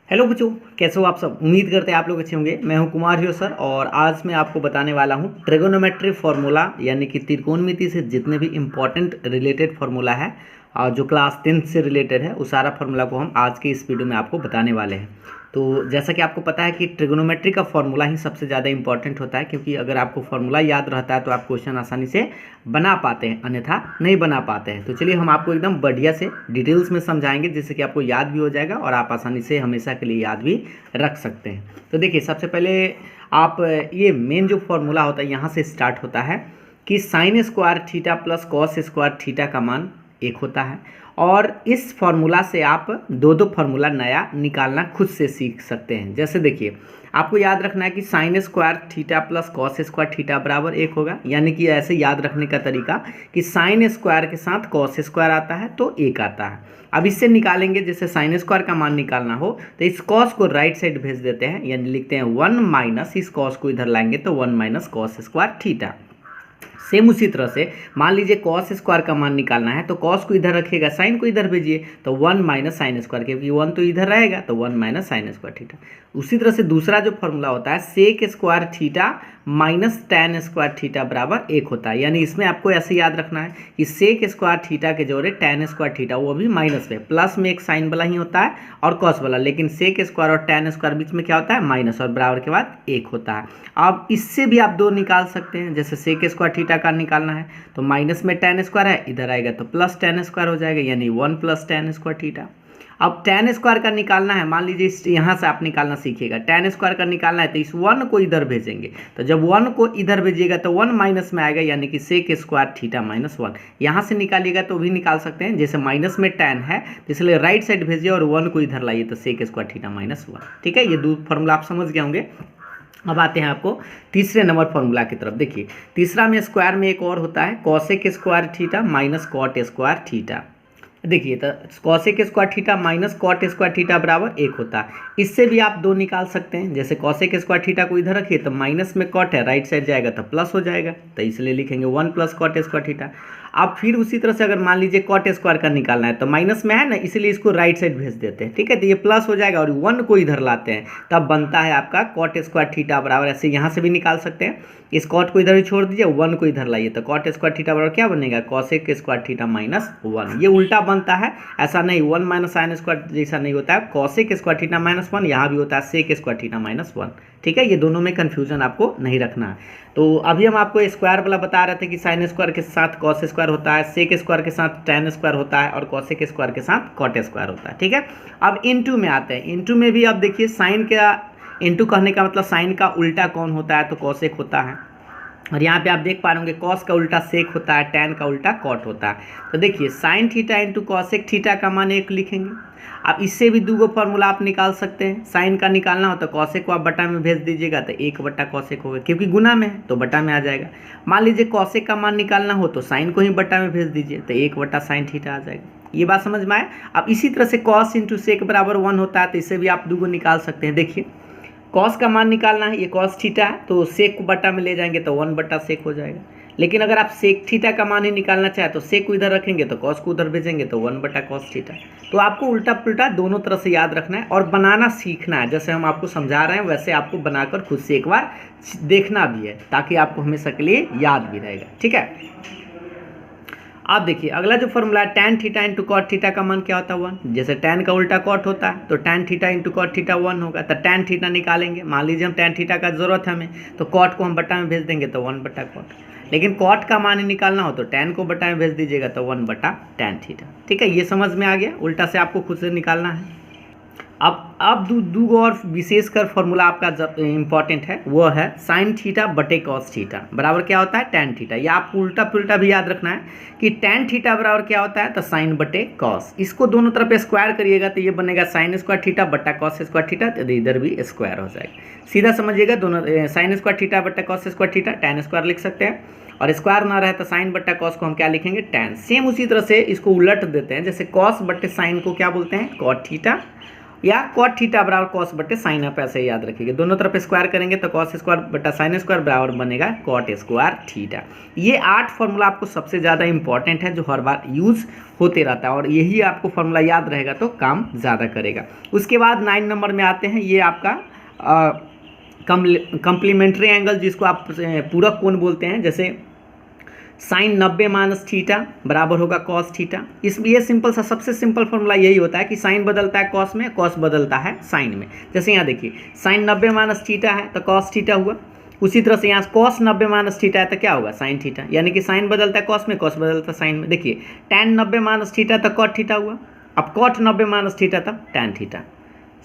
Hello बच्चों, कैसे हो आप सब। उम्मीद करते हैं आप लोग अच्छे होंगे। मैं हूं कुमार हियो सर और आज मैं आपको बताने वाला हूं ट्रिगोनोमेट्री फार्मूला यानी कि त्रिकोणमिति से जितने भी इम्पॉर्टेंट रिलेटेड फार्मूला है जो क्लास 10th से रिलेटेड है उस सारा फार्मूला को हम आज के इस वीडियो में आपको बताने वाले हैं। तो जैसा कि आपको पता है कि ट्रिगोनोमेट्री का फार्मूला ही सबसे ज़्यादा इंपॉर्टेंट होता है, क्योंकि अगर आपको फार्मूला याद रहता है तो आप क्वेश्चन आसानी से बना पाते हैं, अन्यथा नहीं बना पाते हैं। तो चलिए हम आपको एकदम बढ़िया से डिटेल्स में समझाएंगे जिससे कि आपको याद भी हो जाएगा और आप आसानी से हमेशा के लिए याद भी रख सकते हैं। तो देखिए, सबसे पहले आप ये मेन जो फार्मूला होता है यहाँ से स्टार्ट होता है कि sine square theta plus cos square theta का मान एक होता है। और इस फार्मूला से आप दो दो फार्मूला नया निकालना खुद से सीख सकते हैं। जैसे देखिए, आपको याद रखना है कि sine square theta plus cos square theta बराबर एक होगा, यानी कि ऐसे याद रखने का तरीका कि साइन स्क्वायर के साथ कॉस स्क्वायर आता है तो एक आता है। अब इससे निकालेंगे, जैसे साइन स्क्वायर का मान निकालना हो तो इस कॉस को राइट साइड भेज देते हैं, यानी लिखते हैं 1 माइनस इस कॉस को इधर लाएंगे तो 1 minus cos square theta. Same उसी तरह से मान लीजिए कॉस स्क्वायर का मान निकालना है तो कॉस को इधर रखिएगा, साइन को इधर भेजिए तो 1 माइनस साइन स्क्वायर, क्योंकि 1 तो इधर रहेगा तो 1 माइनस साइन स्क्वायर थीटा। उसी तरह से दूसरा जो फॉर्मूला होता है sec square theta minus tan square theta बराबर एक होता है। यानी इसमें आपको ऐसे याद रखना है कि सेक स्क्वायर थीटा के जोड़े टैन स्क्वायर थीटा, वो भी माइनस में, प्लस में एक साइन वाला ही होता है और कॉस वाला, लेकिन सेक स्क्वायर और टैन स्क्वायर बीच में क्या होता है, माइनस, और बराबर के बाद एक होता है। अब इससे भी आप दो निकाल सकते हैं। जैसे सेक स्क्वायर थीटा का निकालना है तो माइनस में टैन स्क्वायर है, इधर आएगा तो प्लस टैन स्क्वायर हो जाएगा, यानी 1 प्लस टैन स्क्वायर थीटा। अब टैन स्क्वायर का निकालना है, मान लीजिए इस यहाँ से आप निकालना सीखिएगा। टैन स्क्वायर का निकालना है तो इस 1 को इधर भेजेंगे, तो जब 1 को इधर भेजिएगा तो 1 माइनस में आएगा, यानी कि सेक स्क्वायर थीटा माइनस 1। यहाँ से निकालिएगा तो भी निकाल सकते हैं, जैसे माइनस में टैन है तो इसलिए राइट साइड भेजिए और 1 को इधर लाइए तो सेक स्क्वायर थीटा माइनस 1। ठीक है, ये दो फॉर्मूला आप समझ गए होंगे। अब आते हैं आपको तीसरे नंबर फॉर्मूला की तरफ। देखिए, तीसरा में स्क्वायर में एक और होता है cosec square theta minus cot square theta. देखिए, तो cosec square theta minus cot square theta बराबर एक होता है। इससे भी आप दो निकाल सकते हैं। जैसे कॉसेक स्क्वायर थीटा को इधर रखिए तो माइनस में कॉट है, राइट साइड जाएगा तो प्लस हो जाएगा, तो इसलिए लिखेंगे 1 प्लस कॉट स्क्वायर थीटा। आप फिर उसी तरह से अगर मान लीजिए कॉट स्क्वायर का निकालना है तो माइनस में है ना, इसलिए इसको राइट साइड भेज देते हैं। ठीक है, तो ये प्लस हो जाएगा और 1 को इधर लाते हैं, तब बनता है आपका कॉट स्क्वायर थीटा बराबर, ऐसे यहाँ से भी निकाल सकते हैं। इस कॉट को इधर ही छोड़ दीजिए, 1 को इधर लाइए तो कॉट स्क्वायर थीटा बराबर क्या बनेगा, कॉसेक स्क्वायर थीटा माइनस 1। ये उल्टा बनता है, ऐसा नहीं 1 माइनस साइन स्क्वायर जैसा नहीं होता है। कॉसेक स्क्वायर थीटा माइनस 1 यहाँ भी होता है सेक स्क्वायर थीटा माइनस 1। ठीक है, ये दोनों में कन्फ्यूजन आपको नहीं रखना है। तो अभी हम आपको स्क्वायर वाला बता रहे थे कि साइन स्क्वायर के साथ कॉस स्क्वायर होता है, सेक स्क्वायर के साथ टैन स्क्वायर होता है और कॉसेक स्क्वायर के साथ कॉट स्क्वायर होता है। ठीक है, अब इनटू में आते हैं। इनटू में भी अब देखिए, साइन का इनटू कहने का मतलब साइन का उल्टा कौन होता है, तो कॉसेक होता है। और यहाँ पे आप देख पा रहे होंगे कॉस का उल्टा सेक होता है, टैन का उल्टा कॉट होता है। तो देखिए, sine theta into cosec theta का मान एक लिखेंगे। अब इससे भी दो फॉर्मूला आप निकाल सकते हैं। साइन का निकालना हो तो कॉसेक को आप बटा में भेज दीजिएगा तो 1 बटा कॉसेक होगा, क्योंकि गुना में है तो बटा में आ जाएगा। मान लीजिए कॉसेक का मान निकालना हो तो साइन को ही बटा में भेज दीजिए तो 1 बटा साइन थीटा आ जाएगा। ये बात समझ में आए। अब इसी तरह से कॉस इंटू सेक बराबर 1 होता है, तो इससे भी आप दो निकाल सकते हैं। देखिए, कॉस का मान निकालना है, ये कॉस थीटा है तो सेक को बटा में ले जाएंगे तो 1 बटा सेक हो जाएगा। लेकिन अगर आप सेक थीटा का मान ही निकालना चाहे तो सेक को इधर रखेंगे तो कॉस को उधर भेजेंगे तो 1 बटा कॉस थीटा। तो आपको उल्टा पुल्टा दोनों तरह से याद रखना है और बनाना सीखना है। जैसे हम आपको समझा रहे हैं वैसे आपको बनाकर खुद से एक बार देखना भी है, ताकि आपको हमेशा के लिए याद भी रहेगा। ठीक है, आप देखिए अगला जो फॉर्मूला है tan theta into cot theta का मान क्या होता है, 1। जैसे टैन का उल्टा कॉट होता है तो tan theta into cot theta 1 होगा, तो टैन थीटा निकालेंगे। मान लीजिए हम टैन थीटा का जरूरत है हमें, तो कॉट को हम बटा में भेज देंगे तो 1 बटा कॉट। लेकिन कॉट का मान निकालना हो तो टैन को बटा में भेज दीजिएगा तो 1 बटा टैन थीटा। ठीक है, ये समझ में आ गया। उल्टा से आपको खुद से निकालना है। अब दो और विशेषकर फॉर्मूला आपका इंपॉर्टेंट है, वो है साइन थीटा बटे कॉस थीटा बराबर क्या होता है, टैन थीटा। या आपको उल्टा पुल्टा भी याद रखना है कि टैन थीटा बराबर क्या होता है, तो साइन बटे कॉस। इसको दोनों तरफ स्क्वायर करिएगा तो ये बनेगा साइन स्क्वायर थीटा बटा कॉस स्क्वायर थीटा, तो इधर भी स्क्वायर हो जाएगा। सीधा समझिएगा, दोनों साइन स्क्वायर थीटा बटा cos square theta tan square लिख सकते हैं, और स्क्वायर ना रहे तो साइन बट्टा कॉस को हम क्या लिखेंगे, टैन। सेम उसी तरह से इसको उलट देते हैं। जैसे कॉस बट्टे साइन को क्या बोलते हैं, कॉट थीटा, या कॉट थीटा बराबर कॉस बटे साइन, आप ऐसे याद रखिएगा। दोनों तरफ स्क्वायर करेंगे तो कॉस स्क्वायर बटा साइन स्क्वायर बराबर बनेगा कॉट स्क्वायर थीटा। ये 8 फॉर्मूला आपको सबसे ज़्यादा इंपॉर्टेंट है, जो हर बार यूज़ होते रहता है, और यही आपको फॉर्मूला याद रहेगा तो काम ज़्यादा करेगा। उसके बाद 9 नंबर में आते हैं, ये आपका कम्प्लीमेंट्री एंगल, जिसको आप पूरक कोण बोलते हैं। जैसे साइन 90 माइनस थीटा बराबर होगा कॉस थीटा। इसमें ये सिंपल सा सबसे सिंपल फॉर्मूला यही होता है कि साइन बदलता है कॉस में, कॉस बदलता है साइन में। जैसे यहाँ देखिए साइन 90 माइनस थीटा है तो कॉस थीटा हुआ, उसी तरह से यहाँ कॉस 90 माइनस थीटा है तो क्या होगा साइन थीटा, यानी कि साइन बदलता है कॉस में, कॉस बदलता है साइन में। देखिए tan 90 माइनस थीटा तो कॉट थीटा हुआ, अब कॉट 90 माइनस थीटा तब टैन थीटा,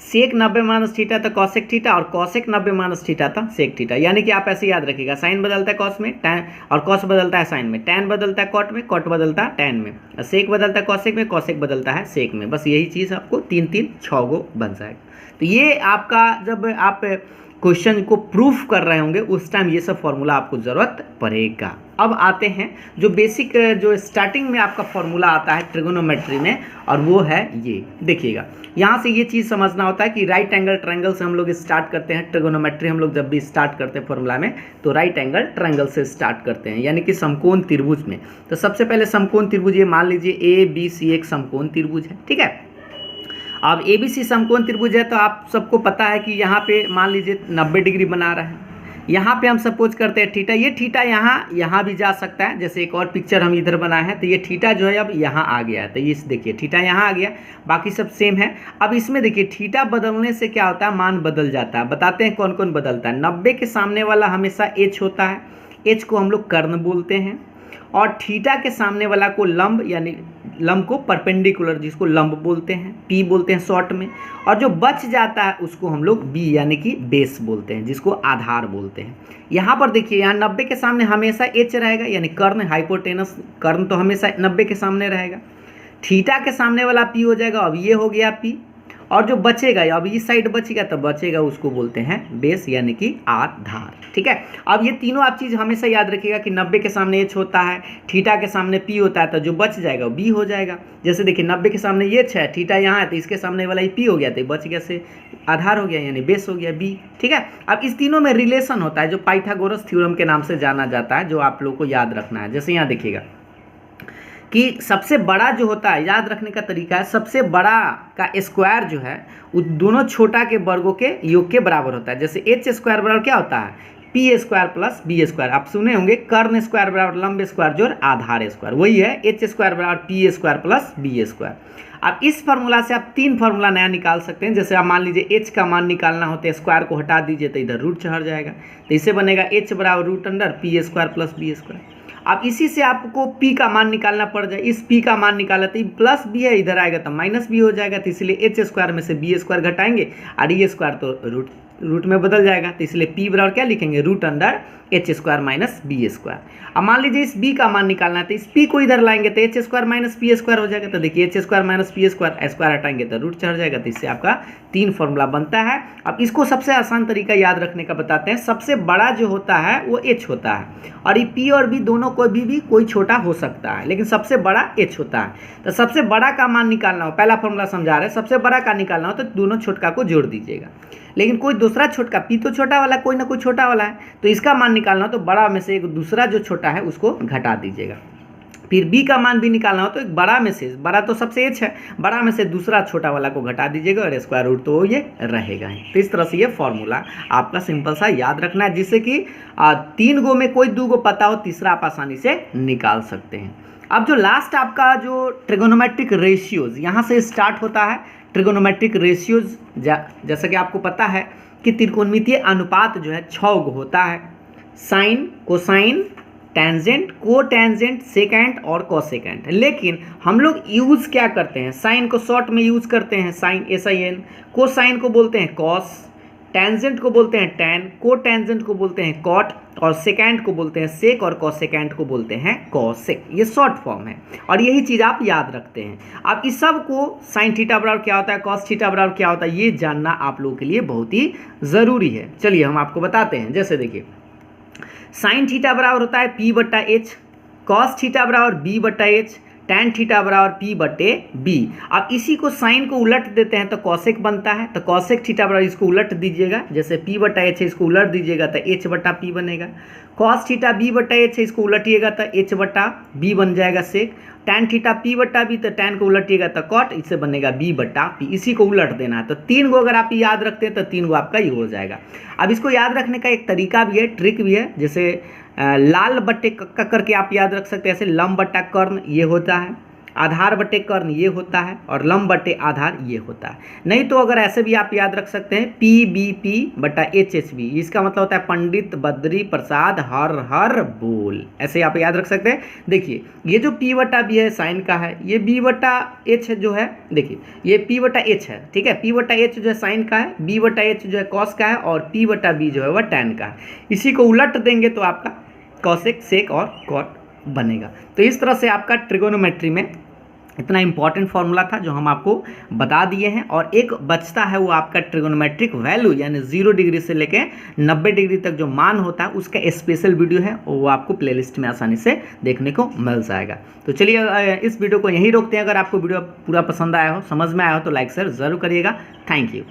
सेक 90 माइनस थीटा तो कॉसेक थीटा, और कॉसेक 90 माइनस थीटा था सेक थीटा। यानी कि आप ऐसे याद रखिएगा, साइन बदलता है कॉस में, टैन और कॉस बदलता है साइन में, टैन बदलता है कॉट में, कॉट बदलता है टैन में, और सेक बदलता है कॉसेक में, कॉसेक बदलता है सेक में। बस यही चीज़ आपको 3 3 6 गो बन जाएगा। तो ये आपका जब आप क्वेश्चन को प्रूफ कर रहे होंगे उस टाइम ये सब फॉर्मूला आपको ज़रूरत पड़ेगा। अब आते हैं जो बेसिक, जो स्टार्टिंग में आपका फॉर्मूला आता है ट्रिगोनोमेट्री में, और वो है ये देखिएगा। यहाँ से ये चीज़ समझना होता है कि राइट एंगल ट्रायंगल से हम लोग स्टार्ट करते हैं। ट्रिगोनोमेट्री हम लोग जब भी स्टार्ट करते हैं फॉर्मूला में तो राइट एंगल ट्रायंगल से स्टार्ट करते हैं, यानी कि समकोण त्रिभुज में। तो सबसे पहले समकोण त्रिभुज, ये मान लीजिए ABC एक समकोण त्रिभुज है, ठीक है। अब ABC समकोण त्रिभुज है तो आप सबको पता है कि यहाँ पे मान लीजिए 90 डिग्री बना रहा है। यहाँ पे हम सपोज करते हैं थीटा, ये थीटा यहाँ भी जा सकता है। जैसे एक और पिक्चर हम इधर बनाए हैं तो ये थीटा जो है अब यहाँ आ गया है, तो ये देखिए थीटा यहाँ आ गया, बाकी सब सेम है। अब इसमें देखिए थीटा बदलने से क्या होता है, मान बदल जाता है। बताते हैं कौन कौन बदलता है। 90 के सामने वाला हमेशा H होता है, H को हम लोग कर्ण बोलते हैं, और थीटा के सामने वाला को लंब, यानी लंब को परपेंडिकुलर, जिसको लंब बोलते हैं, P बोलते हैं शॉर्ट में, और जो बच जाता है उसको हम लोग B यानी कि बेस बोलते हैं, जिसको आधार बोलते हैं। यहाँ पर देखिए यहाँ 90 के सामने हमेशा H रहेगा, यानी कर्ण, हाइपोटेनस कर्ण तो हमेशा 90 के सामने रहेगा। थीटा के सामने वाला P हो जाएगा, अब ये हो गया P, और जो बचेगा अब इस साइड बचेगा तो बचेगा उसको बोलते हैं बेस यानी कि आधार, ठीक है। अब ये तीनों आप चीज़ हमेशा याद रखिएगा कि 90 के सामने H होता है, थीटा के सामने P होता है, तो जो बच जाएगा वो B हो जाएगा। जैसे देखिए 90 के सामने ये H है, थीटा यहाँ है, तो इसके सामने वाला ये P हो गया, तो बच गया से आधार हो गया, यानी बेस हो गया B, ठीक है। अब इस तीनों में रिलेशन होता है जो पाइथागोरस थ्योरम के नाम से जाना जाता है, जो आप लोग को याद रखना है। जैसे यहाँ देखिएगा कि सबसे बड़ा जो होता है, याद रखने का तरीका है, सबसे बड़ा का स्क्वायर जो है वो दोनों छोटा के वर्गों के योग के बराबर होता है। जैसे H स्क्वायर बराबर क्या होता है, P square plus B square. आप सुने होंगे कर्ण स्क्वायर बराबर लंब स्क्वायर जोड़ आधार स्क्वायर, वही है H स्क्वायर बराबर P square plus B square. अब इस फार्मूला से आप 3 फार्मूला नया निकाल सकते हैं। जैसे आप मान लीजिए H का मान निकालना हो तो स्क्वायर को हटा दीजिए तो इधर रूट चढ़ जाएगा, तो इससे बनेगा H बराबर root under P square plus B square. अब इसी से आपको P का मान निकालना पड़ जाए, इस P का मान निकाला तो प्लस B है, इधर आएगा तो माइनस B हो जाएगा, तो इसलिए H स्क्वायर में से B स्क्वायर घटाएंगे और ये स्क्वायर तो रूट में बदल जाएगा, तो इसलिए P बराबर क्या लिखेंगे, root under H square minus B square. अब मान लीजिए इस B का मान निकालना है तो इस P को इधर लाएंगे तो H square minus P square हो जाएगा, तो देखिए H square minus P square, square हटाएंगे तो रूट चढ़ जाएगा, तो इससे आपका 3 फॉर्मूला बनता है। अब इसको सबसे आसान तरीका याद रखने का बताते हैं। सबसे बड़ा जो होता है वो H होता है, और ये P और B दोनों कोई छोटा हो सकता है, लेकिन सबसे बड़ा H होता है। तो सबसे बड़ा का मान निकालना हो, पहला फॉर्मूला समझा रहे हैं, सबसे बड़ा का निकालना हो तो दोनों छोटका को जोड़ दीजिएगा, लेकिन कोई दूसरा छोटका, P तो छोटा वाला, कोई ना कोई छोटा वाला है, तो इसका मान निकालना हो तो बड़ा में से एक दूसरा जो छोटा है उसको घटा दीजिएगा। फिर B का मान भी निकालना हो तो एक बड़ा में से, बड़ा तो सबसे H है, बड़ा में से दूसरा छोटा वाला को घटा दीजिएगा और स्क्वायर रूट तो ये रहेगा ही। तो इस तरह से ये फॉर्मूला आपका सिंपल सा याद रखना है, जिससे कि 3 गो में कोई 2 गो पता हो, तीसरा आप आसानी से निकाल सकते हैं। अब जो लास्ट आपका जो ट्रिगोनोमेट्रिक रेशियोज यहाँ से स्टार्ट होता है। ट्रिगोनोमेट्रिक रेशियोज जैसा कि आपको पता है कि त्रिकोणमितीय अनुपात जो है 6 गो होता है, sine, cosine, tangent, cotangent, secant और कोसेकेंट। लेकिन हम लोग यूज़ क्या करते हैं, साइन को शॉर्ट में यूज़ करते हैं, साइन SIN, कोसाइन को बोलते हैं कॉस, टेंजेंट को बोलते हैं टैन, कोटेंजेंट को बोलते हैं कॉट, और सेकेंट को बोलते हैं सेक, और कोसेकेंट को बोलते हैं कोसेक। ये शॉर्ट फॉर्म है और यही चीज़ आप याद रखते हैं। अब इस सब को साइन थीटा बराबर क्या होता है, कॉस थीटा बराबर क्या होता है, ये जानना आप लोगों के लिए बहुत ही ज़रूरी है। चलिए हम आपको बताते हैं। जैसे देखिए साइन थीटा बराबर होता है P/H, कॉस थीटा बराबर B/H, tan थीटा बराबर p बटे b। अब इसी को साइन को उलट देते हैं तो कॉसेक बनता है, तो कॉसेक थीटा बराबर इसको उलट दीजिएगा, जैसे p बटा h है इसको उलट दीजिएगा तो h बटा p बनेगा। कॉस थीटा b बटा h है इसको उलटिएगा तो h बटा b बन जाएगा सेक। tan थीटा p बटा b तो tan को उलटिएगा तो कॉट, इससे बनेगा b बटा p। इसी को उलट देना है, तो 3 गो अगर आप याद रखते हैं तो 3 गो आपका ये हो जाएगा। अब इसको याद रखने का एक तरीका भी है, ट्रिक भी है, जैसे लाल बट्टे कक्का करके आप याद रख सकते हैं। ऐसे लंब बट्टा कर्ण ये होता है, आधार बटे कर्ण ये होता है, और लंब बटे आधार ये होता है। नहीं तो अगर ऐसे भी आप याद रख सकते हैं PBP बटा HHB, इसका मतलब होता है पंडित बद्री प्रसाद हर हर बोल, ऐसे आप याद रख सकते हैं। देखिए ये जो P बटा B है साइन का है, ये B बटा H जो है, देखिए ये P बटा H है, ठीक है, P बटा H जो है साइन का है, B बटा H जो है कॉस का है, और P बटा B जो है वह टैन का है। इसी को उलट देंगे तो आपका कॉसेक सेक और कॉट बनेगा। तो इस तरह से आपका ट्रिगोनोमेट्री में इतना इंपॉर्टेंट फॉर्मूला था जो हम आपको बता दिए हैं। और एक बचता है वो आपका ट्रिगोनोमेट्रिक वैल्यू, यानी 0 डिग्री से लेके 90 डिग्री तक जो मान होता है उसका स्पेशल वीडियो है, वो आपको प्लेलिस्ट में आसानी से देखने को मिल जाएगा। तो चलिए इस वीडियो को यहीं रोकते हैं। अगर आपको वीडियो पूरा पसंद आया हो, समझ में आया हो, तो लाइक शेयर ज़रूर करिएगा। Thank you.